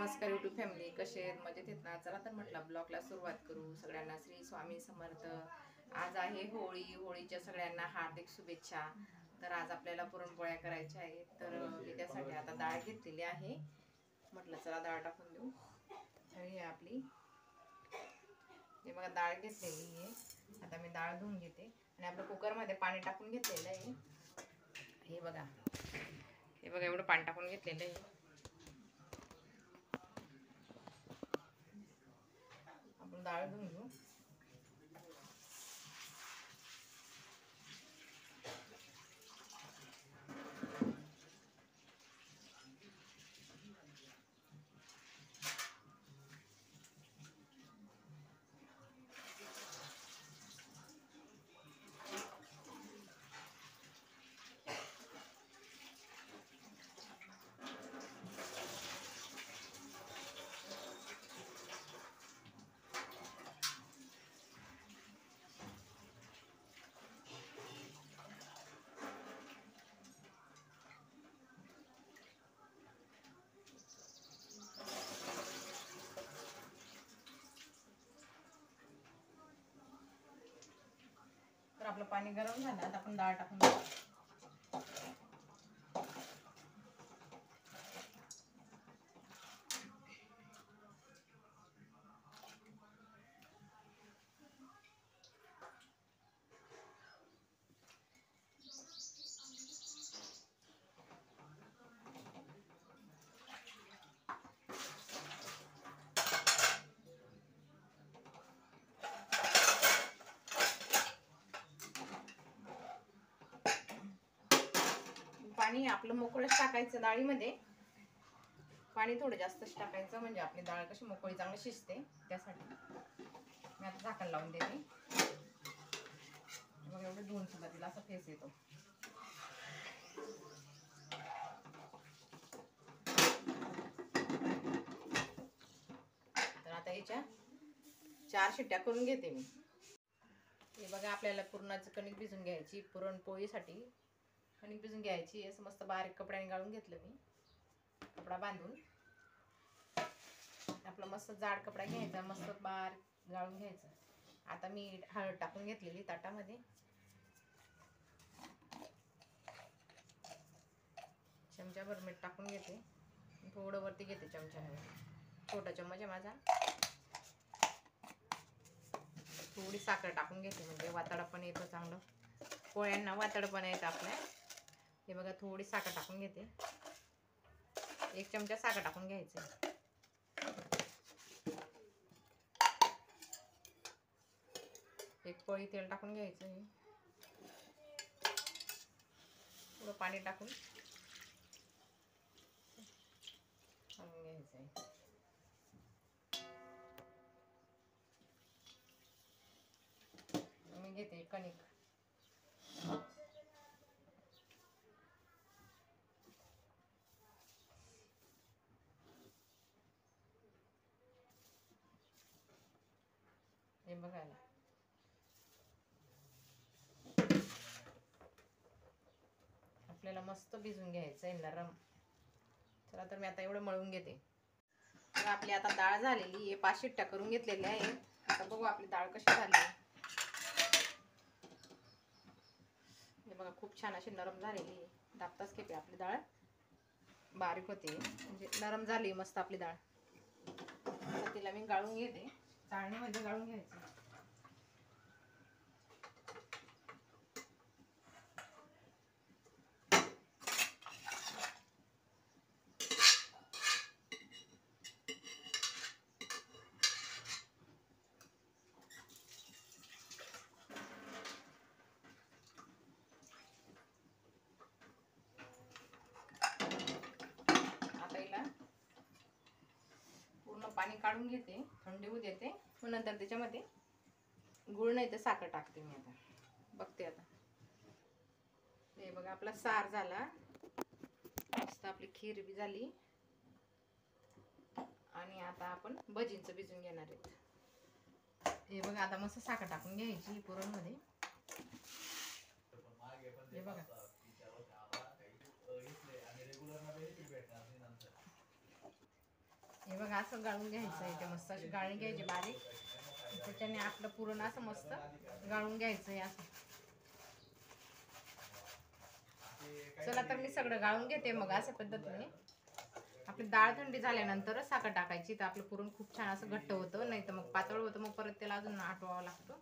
नमस्कार YouTube family, कसे आहेत? मजेत आहेत ना? चला तर म्हटलं ब्लॉगला सुरुवात करू. सगळ्यांना श्री स्वामी समर्थ. आज आहे होळी. होळीच्या सगळ्यांना हार्दिक शुभेच्छा. तर आज आपल्याला पुरणपोळ्या करायच्या आहेत. तर मी त्यासाठी आता डाळ घेतलेली आहे. म्हटलं चला डाळ टाकून देऊ. तर ही आपली हे बघा डाळ घेतलेली आहे. आता मी डाळ धुवून घेते आणि आपलं कुकरमध्ये पाणी टाकून घेतलेलं आहे. हे बघा एवढं पाणी टाकून घेतलेलं आहे. आपण डाळ धुवून घेऊ. तर आपलं पाणी गरम झालं. आता आपण डाळ टाकून देऊ. पाणी आपलं मोकळंच टाकायचं. डाळीमध्ये पाणी थोडं जास्तच टाकायचं, म्हणजे आपली डाळ कशी मोकळी चांगली शिजते. त्यासाठी मी आता झाकण लावून देते. मग एवढं धुवून सुद्धा तिला असा फेस येतो. तर आता याच्या 4 शिट्ट्या करून घेते मी. हे बघा आपल्याला पुरणाचं कणिक भिजून घ्यायची. पुरणपोळीसाठी कणिक भिजून घ्यायची. असं मस्त बारीक कपड्याने गाळून घेतलं मी. कपडा बांधून आपला मस्त जाड कपडा घ्यायचा, मस्त बारीक गाळून घ्यायचं. आता मी हळद टाकून घेतलेली ताटामध्ये. चमचाभर मीठ टाकून घेते. थोडं वरती घेते चमच्याने. छोटा चम्मच आहे माझा. थोडी साखर टाकून घेते, म्हणजे वातडा पण येतो चांगलं. पोळ्यांना वातड पण येतं आपल्या. हे बघा थोडी साखर टाकून घेते. 1 चमचा साखर टाकून घ्यायचं. एक पळी तेल टाकून घ्यायचं. थोडं पाणी टाकून घ्यायचं. मी घेते कणिक. हे बघायला आपल्याला मस्त भिजून घ्यायचं आहे नरम. चला तर मी आता एवढं मळून घेते. तर आपली आता डाळ झालेली आहे. 5 शिट्ट्या करून घेतलेल्या आहेत. आता बघू आपली डाळ कशी झाली. हे बघा खूप छान अशी नरम झालेली आहे. दाबताच खेपे आपली डाळ बारीक होते, म्हणजे नरम झाली मस्त आपली डाळ. आता तिला मी गाळून घेते. चाळणीमध्ये गाळून घ्यायचं. पूर्ण पाणी काढून घेते, थंडी होऊ देते. मग नंतर त्याच्यामध्ये गुळ नाही तर साखर टाकते मी. आता बघते. आता हे बघा आपला सार झाला मस्त. आपली खीर बी झाली. आणि आता आपण भजींचं भिजून घेणार आहेत. हे बघा आता मस्त साखर टाकून घ्यायची पुरणमध्ये. हे बघा हे बघा असं गाळून घ्यायचं आहे, ते मस्त अशी गाळून घ्यायची बारीक, त्याच्याने आपलं पुरण असं मस्त गाळून घ्यायचं आहे असं. चला तर मी सगळं गाळून घेते, मग अशा पद्धतीने आपली डाळ थंडी झाल्यानंतरच साखर टाकायची, तर आपलं पुरण खूप छान असं घट्ट होतं, नाही तर मग पातळ होतं, मग परत त्याला अजून आटवावं लागतं.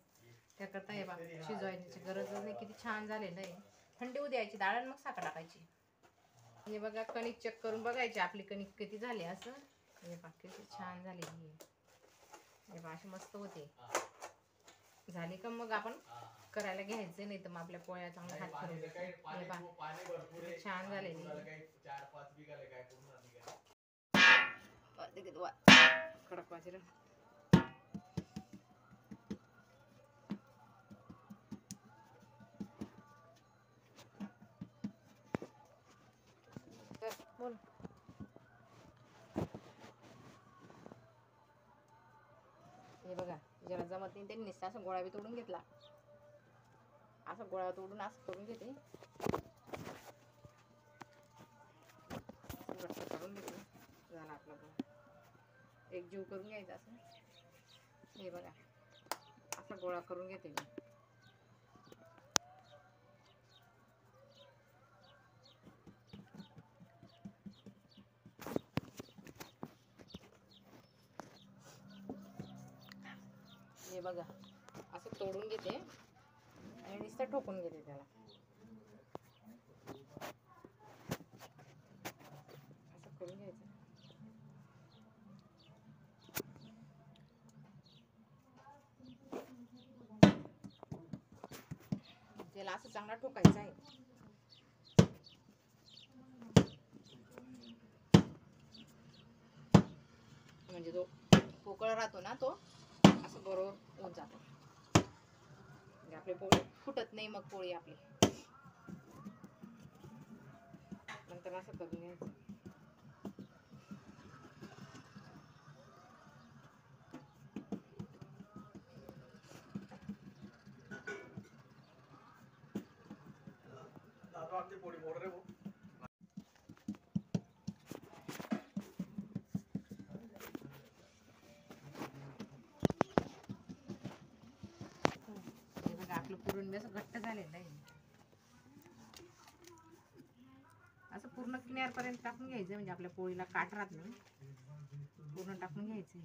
त्याकरता हे बघा शिजवायची गरज नाही, किती छान झालेलं आहे. थंडी होऊ द्यायची डाळ आणि मग साखर टाकायची. हे बघा कणिक चेक करून बघायची आपली कणिक किती झाली असं. हे बघा किती छान झालेली आहे. हे बघा अशी मस्त होते. झाली का मग आपण करायला घ्यायचे, नाही तर मग आपल्या पोळ्या चांगल्या हात करून छान झालेली. कडक बाजरी बोल. हे बघा ज्याला जमत नाही त्यांनी नुसतं असं गोळा बी तोडून घेतला, असं गोळा तोडून असं करून घेते, करून घेते. झाला आपला गोळा, एक जीव करून घ्यायचा असं. हे बघा असा गोळा करून घेते मी. हे बघा असं तोडून घेते आणि नुसतं ठोकून घेते त्याला, असं करून घ्यायचं. त्याला असं चांगला ठोकायचं आहे, म्हणजे जो पोकळ राहतो ना तो असं बरोबर होत जातो, म्हणजे आपली पोळी फुटत नाही. मग पोळी आपली नंतर असं करून घ्यायचं. आपलं पुरण असं घट्ट झालेलं आहे, असं पूर्ण किनारपर्यंत टाकून घ्यायचं, म्हणजे आपल्या पोळीला काट राहत नाही, पूर्ण टाकून घ्यायचं.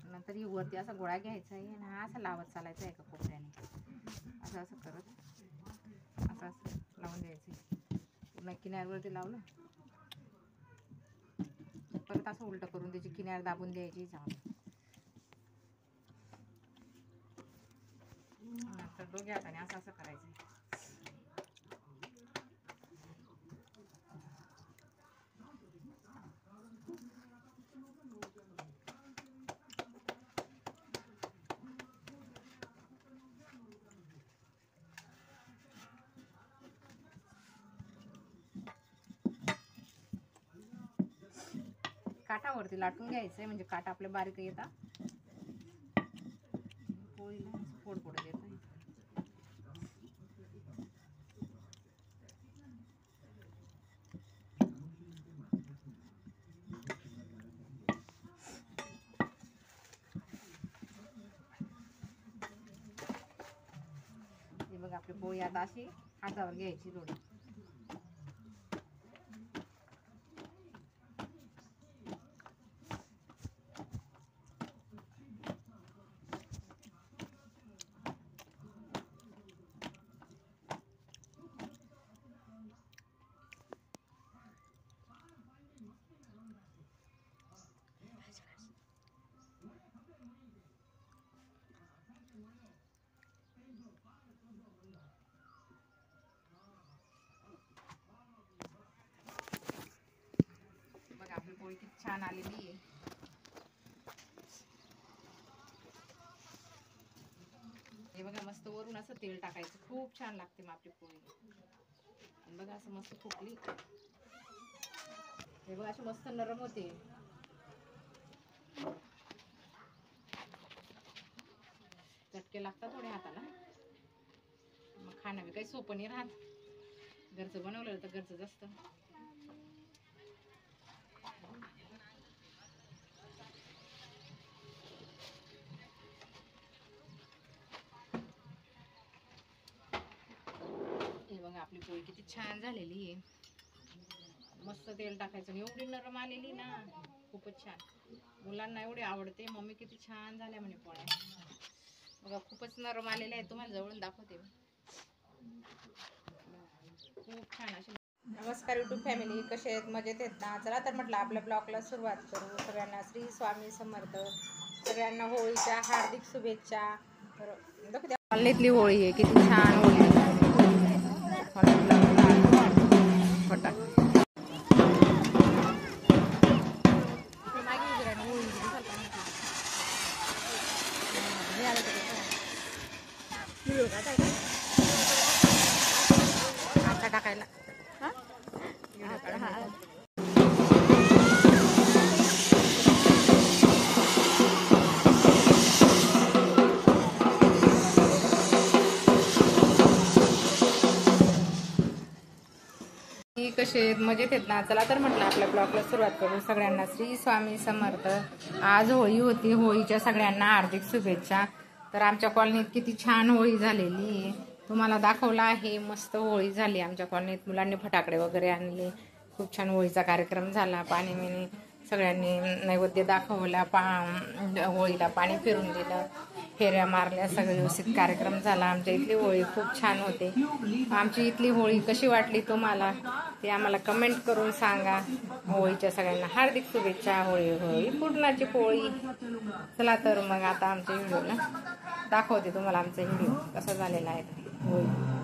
नंतर ही वरती असा गोळा घ्यायचा आहे आणि हा असा लावत चालायचा आहे का कोपऱ्याने, असं असं करत असं असं लावून द्यायचं. पूर्ण किनारवरती लावलं परत असं उलट करून त्याची किनार दाबून द्यायची चांगली. नंतर दोघे हाताने असं असं करायचं. काठावरती लाटून घ्यायचंय, म्हणजे काटा आपल्या बारीक येतात, पोळीला फोड पडत येत नाही. हे बघ आपली पोळी आता अशी हातावर घ्यायची थोडी. आपली पोळी किती छान आलेली आहे. हे बघा मस्त वरून असं तेल टाकायचं, खूप छान लागते मग आपली पोळी. आणि बघा असं मस्त फुगली. हे बघा अशी मस्त नरम होते. चटके लागतात थोडे हाताला, मग खाणं बी काही सोपं नाही राहत, घरचं बनवलं तर घरचं असतं. हे बघा आपली पोळी किती छान झालेली आहे, मस्त तेल टाकायचं. एवढी नरम आलेली ना, खूपच छान. मुलांना एवढी आवडते. मम्मी किती छान झाल्या म्हणे पोळ्या. बघा खूपच नरम आलेल्या आहे, तुम्हाला जवळून दाखवते. खूप छान अशी. नमस्कार यूट्यूब फॅमिली, कसे आहेत? मजेत आहेत ना? चला तर म्हटलं आपल्या ब्लॉगला सुरुवात करू. सगळ्यांना श्री स्वामी समर्थ, सगळ्यांना होळीच्या हार्दिक शुभेच्छा. तर कॉलनीतली होळी आहे, किती छान होळी आहे. टाकायला कसे आहेत? मजेत आहेत ना? चला तर म्हटलं आपल्या ब्लॉगला सुरुवात करू. सगळ्यांना श्री स्वामी समर्थ. आज होळी होती, होळीच्या सगळ्यांना हार्दिक शुभेच्छा. तर आमच्या कॉलनीत किती छान होळी झालेली आहे, तुम्हाला दाखवला आहे. मस्त होळी झाली आमच्या कॉलनीत, मुलांनी फटाकडे वगैरे आणले, खूप छान होळीचा कार्यक्रम झाला. पाणी मिनी सगळ्यांनी नैवेद्य दाखवला, होळीला पाणी फिरून दिलं, फेऱ्या मारल्या, सगळं व्यवस्थित कार्यक्रम झाला. आमच्या इथली होळी खूप छान होते. आमची इथली होळी कशी वाटली तुम्हाला ते आम्हाला कमेंट करून सांगा. होळीच्या सगळ्यांना हार्दिक शुभेच्छा. होळी होळी पूर्णाची पोळी. चला तर मग आता आमच्या व्हिडिओला दाखवते तुम्हाला, आमचा व्हिडिओ कसा झालेला आहे होळी.